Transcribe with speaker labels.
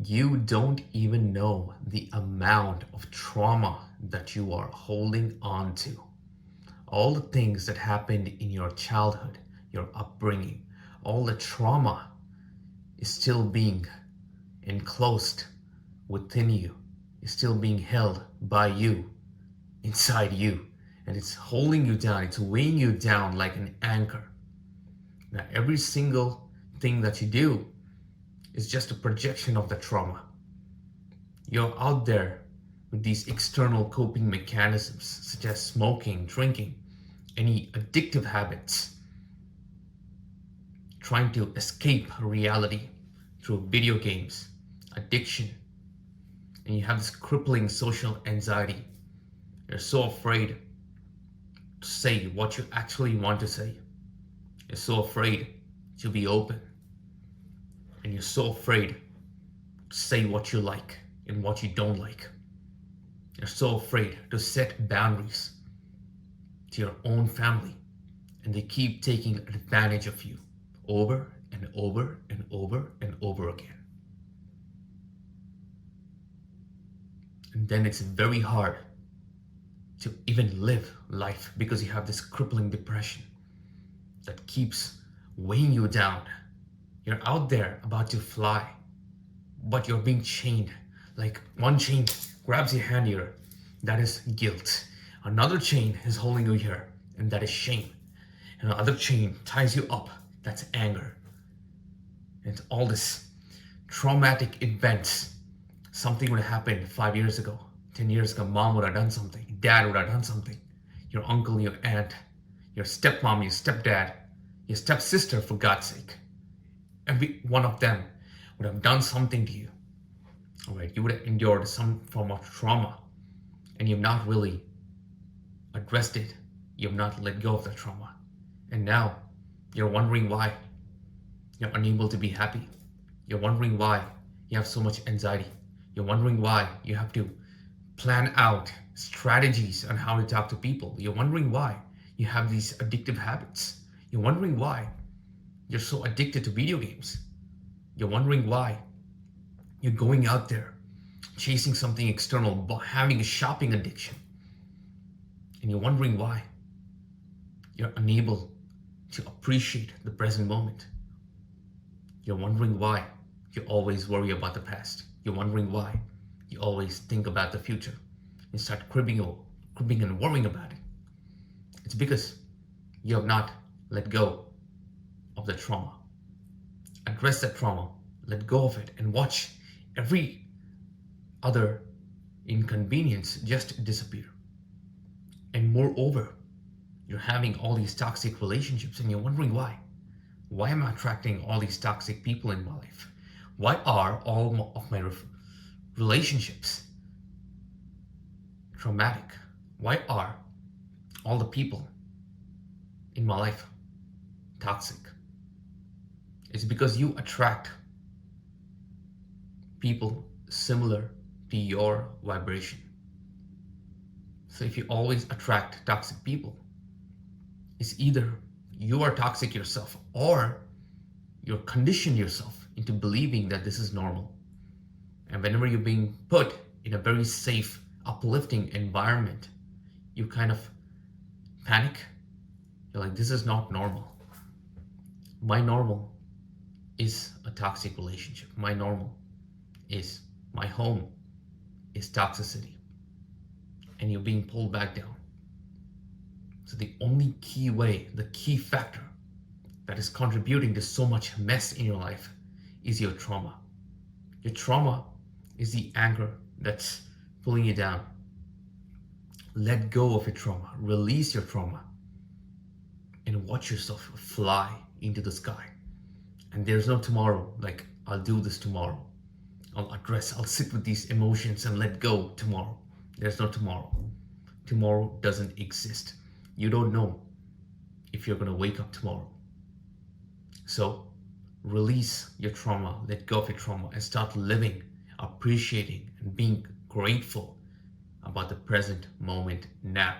Speaker 1: You don't even know the amount of trauma that you are holding on to. All the things that happened in your childhood, your upbringing, all the trauma is still being enclosed within you, is still being held by you, inside you, and it's holding you down, it's weighing you down like an anchor. Now, every single thing that you do is just a projection of the trauma. You're out there with these external coping mechanisms, such as smoking, drinking, any addictive habits, trying to escape reality through video games, addiction, and you have this crippling social anxiety. You're so afraid to say what you actually want to say. You're so afraid to be open. And you're so afraid to say what you like and what you don't like. You're so afraid to set boundaries to your own family. And they keep taking advantage of you over and over and over and over again. And then it's very hard to even live life because you have this crippling depression that keeps weighing you down. You're out there about to fly, but you're being chained. Like one chain grabs your hand here, that is guilt. Another chain is holding you here, and that is shame. And another chain ties you up, that's anger. And all this traumatic events. Something would have happened 5 years ago, 10 years ago, mom would have done something, dad would have done something, your uncle, your aunt, your stepmom, your stepdad, your stepsister, for God's sake. Every one of them would have done something to you. All right, you would have endured some form of trauma, and you've not really addressed it. You've not let go of the trauma. And now you're wondering why you're unable to be happy. You're wondering why you have so much anxiety. You're wondering why you have to plan out strategies on how to talk to people. You're wondering why you have these addictive habits. You're wondering why you're so addicted to video games. You're wondering why you're going out there chasing something external, having a shopping addiction. And you're wondering why you're unable to appreciate the present moment. You're wondering why you always worry about the past. You're wondering why you always think about the future and start cribbing and worrying about it. It's because you have not let go of the trauma. Address that trauma, let go of it, and watch every other inconvenience just disappear. And moreover, you're having all these toxic relationships and you're wondering why. Why am I attracting all these toxic people in my life? Why are all of my relationships traumatic? Why are all the people in my life toxic? It's because you attract people similar to your vibration. So if you always attract toxic people, it's either you are toxic yourself or you're conditioned yourself into believing that this is normal. And whenever you're being put in a very safe, uplifting environment, you kind of panic. You're like, this is not normal. My normal is a toxic relationship. My normal is my home is toxicity. And you're being pulled back down. So the only key way, the key factor that is contributing to so much mess in your life is your trauma. Your trauma is the anchor that's pulling you down. Let go of your trauma, release your trauma, and watch yourself fly into the sky. And there's no tomorrow, like I'll do this tomorrow. I'll sit with these emotions and let go tomorrow. There's no tomorrow. Tomorrow doesn't exist. You don't know if you're going to wake up tomorrow. So release your trauma, let go of your trauma, and start living, appreciating, and being grateful about the present moment now.